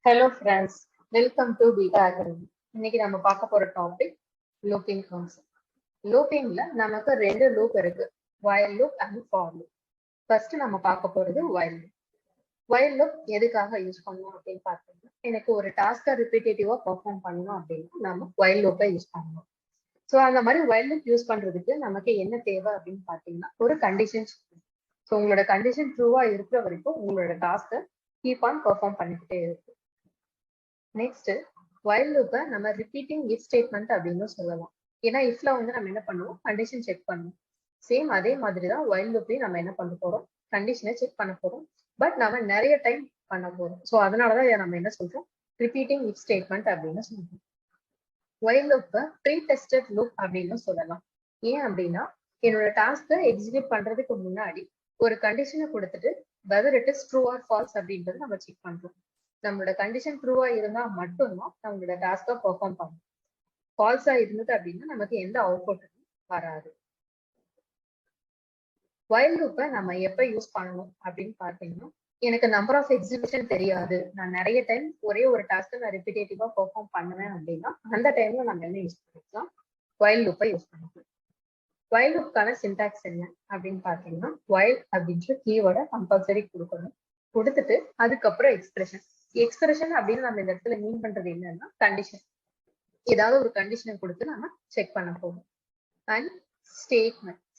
Hello friends, welcome to Beta Academy. இன்னைக்கு நம்ம பார்க்க போற டாபிக் லூப்பிங் கான்செப்ட். லூப்பிங்ல நமக்கு ரெண்டு லூப் இருக்கு, while loop and for loop. First நம்ம பார்க்க போறது while loop. while loop எதுக்காக யூஸ் பண்ணணும் அப்படின்னு பார்த்தீங்கன்னா, எனக்கு ஒரு டாஸ்கை ரிப்பீட்டேட்டிவா பெர்ஃபார்ம் பண்ணணும் அப்படின்னா நம்ம while loop-ஐ யூஸ் பண்ணணும். ஸோ அந்த மாதிரி while loop யூஸ் பண்றதுக்கு நமக்கு என்ன தேவை அப்படின்னு பார்த்தீங்கன்னா, ஒரு கண்டிஷன். ஸோ உங்களோட கண்டிஷன் ட்ரூவா இருக்கிற வரைக்கும் உங்களோட டாஸ்கை கீப் ஆன் பெர்ஃபார்ம் பண்ணிக்கிட்டே இருக்கு. நெக்ஸ்ட் while loop நம்ம ரிப்பீட்டிங் இஃப் ஸ்டேட்மெண்ட் அப்படின்னு சொல்லலாம். ஏன்னா இஃப்ல வந்து நம்ம என்ன பண்ணுவோம், கண்டிஷன் செக் பண்ணுவோம். சேம் அதே மாதிரி தான் while loopலையும் நம்ம என்ன பண்ண போறோம், கண்டிஷனை செக் பண்ண போறோம். பட் நம்ம நிறைய டைம் பண்ண போறோம். ஸோ அதனாலதான் இதை நம்ம என்ன சொல்றோம், ரிப்பீட்டிங் இஃப் ஸ்டேட்மெண்ட் அப்படின்னு சொல்றோம். while loop pre tested loop அப்படின்னு சொல்லலாம். ஏன் அப்படின்னா, என்னோட டாஸ்கை எக்ஸிக்யூட் பண்றதுக்கு முன்னாடி ஒரு கண்டிஷனை கொடுத்துட்டு whether it is true or false அப்படின்றது நம்ம செக் பண்றோம். நம்மளோட கண்டிஷன் ட்ரூவா இருந்தா மட்டும்தான் நம்மளோட டாஸ்கை பெர்ஃபார்ம் பண்ணும். ஃபால்ஸா இருந்தது அப்படின்னா நமக்கு எந்த அவுட்புட்டும் வராது. while loop நம்ம எப்ப யூஸ் பண்ணணும் அப்படின்னு பார்த்தீங்கன்னா, எனக்கு நம்பர் ஆஃப் எக்ஸிபிஷன் தெரியாது, நான் நிறைய டைம் ஒரே ஒரு டாஸ்க்கை நான் ரிப்பீட்டேட்டிவா பெர்ஃபார்ம் பண்ணுவேன் அப்படின்னா அந்த டைம்ல நம்ம என்ன யூஸ் பண்ணிக்கலாம், while loop-ஐ யூஸ் பண்ணிக்கலாம். while loop-க்கான சின்டாக்ஸ் என்ன அப்படின்னு பார்த்தீங்கன்னா, while அப்படின்ற கீவேர்டை கம்பல்சரி கொடுக்கணும். கொடுத்துட்டு அதுக்கப்புறம் எக்ஸ்பிரஷன் அப்படின்னு நம்ம இந்த இடத்துல மீன் பண்றது என்னன்னா, கண்டிஷன். ஏதாவது ஒரு கண்டிஷனை கொடுத்து நம்ம செக் பண்ண போகும். அண்ட்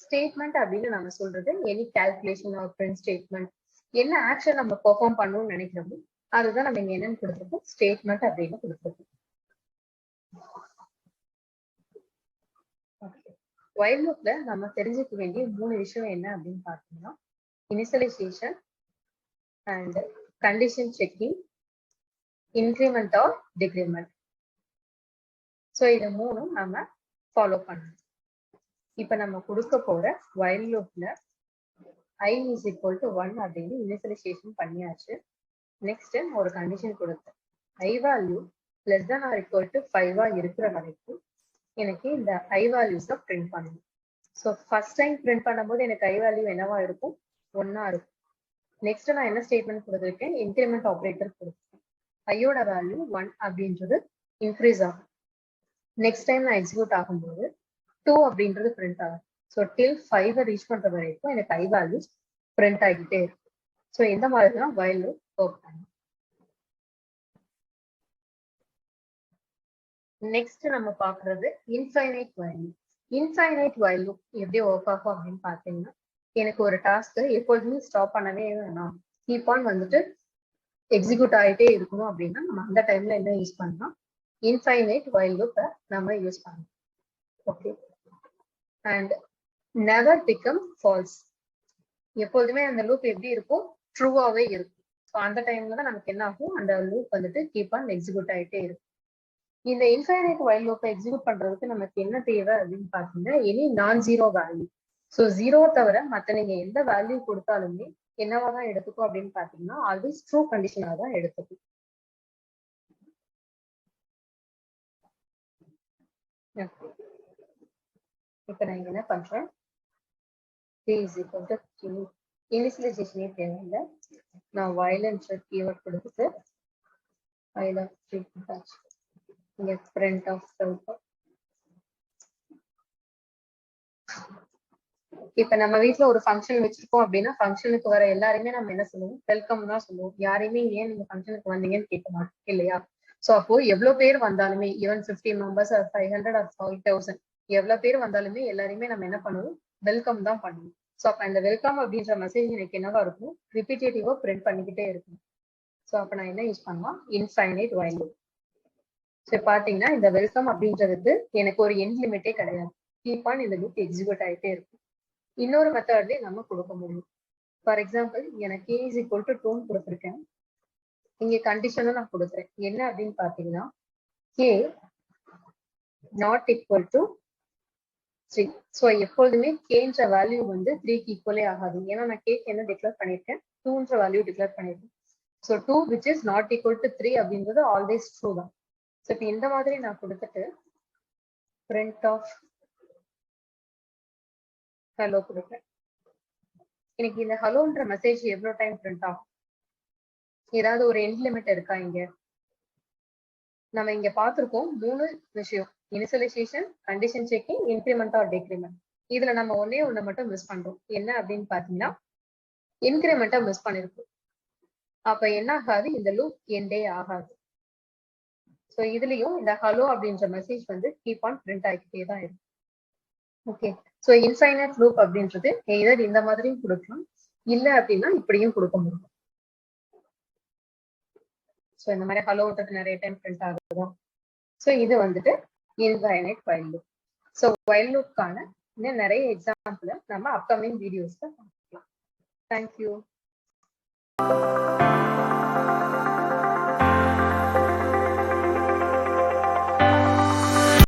ஸ்டேட்மெண்ட் அப்படின்னு நம்ம சொல்றது any calculation or print statement, என்ன ஆக்ஷன் நம்ம பெர்ஃபார்ம் பண்ணணும்னு நினைக்கிறோமோ அதுதான் நம்ம இங்க என்னன்னு கொடுத்துருக்கோம், ஸ்டேட்மெண்ட் அப்படின்னு கொடுத்துருக்கோம். while loopல நம்ம தெரிஞ்சுக்க வேண்டிய 3 விஷயம் என்ன அப்படின்னு பார்த்தீங்கன்னா, initialization and condition checking, increment or decrement. So இது மூணும் நம்ம ஃபாலோ பண்ணணும். இப்ப நம்ம கொடுக்க போற while loopல I is equal to 1 அப்படின்னு இனிஷியலைசேஷன் பண்ணியாச்சு. நெக்ஸ்ட் ஒரு கண்டிஷன் கொடுத்தேன், I value less than or equal to 5 இருக்கிற வரைக்கும் எனக்கு இந்த I வேல்யூஸை பிரிண்ட் பண்ணணும். ஸோ ஃபர்ஸ்ட் டைம் பிரிண்ட் பண்ணும்போது எனக்கு I வேல்யூ என்னவா இருக்கும், 1 இருக்கும். நெக்ஸ்ட் நான் என்ன ஸ்டேட்மெண்ட் கொடுத்துருக்கேன், இன்க்ரிமெண்ட் ஆப்ரேட்டர் கொடுத்துருக்கேன். ஐயோட வேல்யூ 1 அப்படின்றது இன்க்ரீஸ் ஆகும். நெக்ஸ்ட் டைம் நான் எக்ஸிக்யூட் ஆகும்போது 2 அப்படின்றது பிரிண்ட் ஆகும். ஸோ டில் 5 ரீச் பண்ற வரைக்கும் எனக்கு ஐ வேல்யூஸ் பிரிண்ட் ஆகிட்டே இருக்கும். ஸோ இந்த மாதிரி தான் while loop ஒர்க் பண்ணும். நெக்ஸ்ட் நம்ம பாக்குறது infinite while loop. Infinite while loop எப்படி ஒர்க் ஆகும் அப்படின்னு பாத்தீங்கன்னா, எனக்கு ஒரு டாஸ்க் எப்போதுமே ஸ்டாப் பண்ணவே வேணாம், கீப் ஆன் வந்துட்டு எக்ஸிக்யூட் ஆகிட்டே இருக்கணும் அப்படின்னா நம்ம அந்த டைம்ல என்ன யூஸ் பண்ணலாம், இன்ஃபைனைட் while loop நம்ம யூஸ் பண்ணலாம். Okay. And never become false, எப்போதுமே அந்த லூப் எப்படி இருக்கும், ட்ரூவாவே இருக்கும். ஸோ அந்த டைம்ல தான் நமக்கு என்ன ஆகும், அந்த லூப் வந்துட்டு கீப் ஆன் எக்ஸிக்யூட் ஆகிட்டே இருக்கும். இந்த இன்ஃபைனைட் while loop எக்ஸிக்யூட் பண்றதுக்கு நமக்கு என்ன தேவை அப்படின்னு பாத்தீங்கன்னா, எனி நான் ஜீரோ வேல்யூ. ஸோ ஜீரோ தவிர மற்ற நீங்க எந்த வேல்யூ கொடுத்தாலுமே என்னவா தான் எடுத்துக்கும் அப்படின்னு பாத்தீங்கன்னா, ஆல்வேஸ் ட்ரூ கண்டிஷனா தான் எடுத்துக்கும். இப்ப நான் என்ன பண்றேன், இனிஷியலைசேஷனே தேவையில்லை, நான் வயலன்ஸ் கீவேர்ட் கொடுத்துட்டு இங்க பிரிண்ட் ஆஃப் செல்ஃப். இப்ப நம்ம வீட்டுல ஒரு ஃபங்க்ஷன் வச்சிருக்கோம் அப்படின்னா, ஃபங்க்ஷனுக்கு வர எல்லாருமே நம்ம என்ன சொல்லுவோம், வெல்கம் தான் சொல்லுவோம். யாரையுமே ஏன் நீங்க ஃபங்க்ஷனுக்கு வந்தீங்கன்னு கேட்க மாட்டோம் இல்லையா. ஸோ அப்போ எவ்வளவு பேர் வந்தாலுமே, ஈவன் 50 மெம்பர்ஸ் 500 or 5000 எவ்வளவு பேர் வந்தாலுமே எல்லாருமே நம்ம என்ன பண்ணுவோம், வெல்கம் தான் பண்ணுவோம். ஸோ அப்ப இந்த வெல்கம் அப்படின்ற மெசேஜ் எனக்கு என்னவா இருக்கும், ரிப்பீட்டேட்டிவா பிரிண்ட் பண்ணிக்கிட்டே இருக்கும். ஸோ அப்ப நான் என்ன யூஸ் பண்ணலாம், இன்ஃபைனைட் while loop. ஸோ பாத்தீங்கன்னா இந்த வெல்கம் அப்படின்றதுக்கு எனக்கு ஒரு எண்ட் லிமிட்டே கிடையாது, கீப் ஆன் இந்த லூப் எக்ஸிக்யூட் ஆகிட்டே இருக்கும். இன்னொரு மெத்தட்லயே நம்ம கொடுக்க முடியும். ஃபார் எக்ஸாம்பிள் எனக்கு k is equal to 2 கொடுத்துருக்கேன், இங்க கண்டிஷனும் நான் கொடுக்குறேன். என்ன அப்படின்னு பாத்தீங்கன்னா, k not equal to 3. So எப்பொழுதுமே கேன்ற வேல்யூ வந்து 3க்கு ஈக்குவலே ஆகாது. ஏன்னா நான் கேக்கு என்ன டிக்ளேர் பண்ணிருக்கேன், 2ன்ற வேல்யூ டிக்ளேர் பண்ணிருக்கேன். So 2 which is not equal to 3 அப்படின்றது ஆல்வேஸ் ட்ரூ தான். ஸோ இப்போ இந்த மாதிரி நான் கொடுத்துட்டு print of hello கொடுக்குறேன். எனக்கு இந்த ஹலோன்ற மெசேஜ் எவ்வளவு டைம் பிரிண்ட் ஆகும், ஏதாவது ஒரு எண்ட் லிமிட் இருக்கா இங்க, நம்ம இங்க பார்த்திருக்கோம் 3 விஷயம். Initialization, condition checking, increment or decrement. இதுல நம்ம ஒண்ணே ஒண்ணு மட்டும் மிஸ் பண்றோம். என்ன அப்படின்னு பாத்தீங்கன்னா இன்கிரிமெண்ட்டை மிஸ் பண்ணிருக்கோம். அப்ப என்ன ஆகாது, இந்த லூப் எண்டே ஆகாது. ஸோ இதுலயும் இந்த ஹலோ அப்படின்ற மெசேஜ் வந்து கீப் ஆன் பிரிண்ட் ஆகிக்கிட்டே தான் இருக்கும். ஓகே, ஸோ இன்ஃபைனட் லூப் அப்படின்றது எதர் இந்த மாதிரியும் கொடுக்கலாம், இல்ல அப்படின்னா இப்படியும் கொடுக்க முடியும். ஸோ இந்த மாதிரி ஹலோன்றது நிறைய டைம் பிரிண்ட் ஆகுது. ஸோ இது வந்துட்டு infinite while loop. So while லூப்கான இன்னும் நிறைய எக்ஸாம்பிள் நம்ம அப்கமிங் வீடியோஸ்ல பார்க்கலாம். தேங்க்யூ.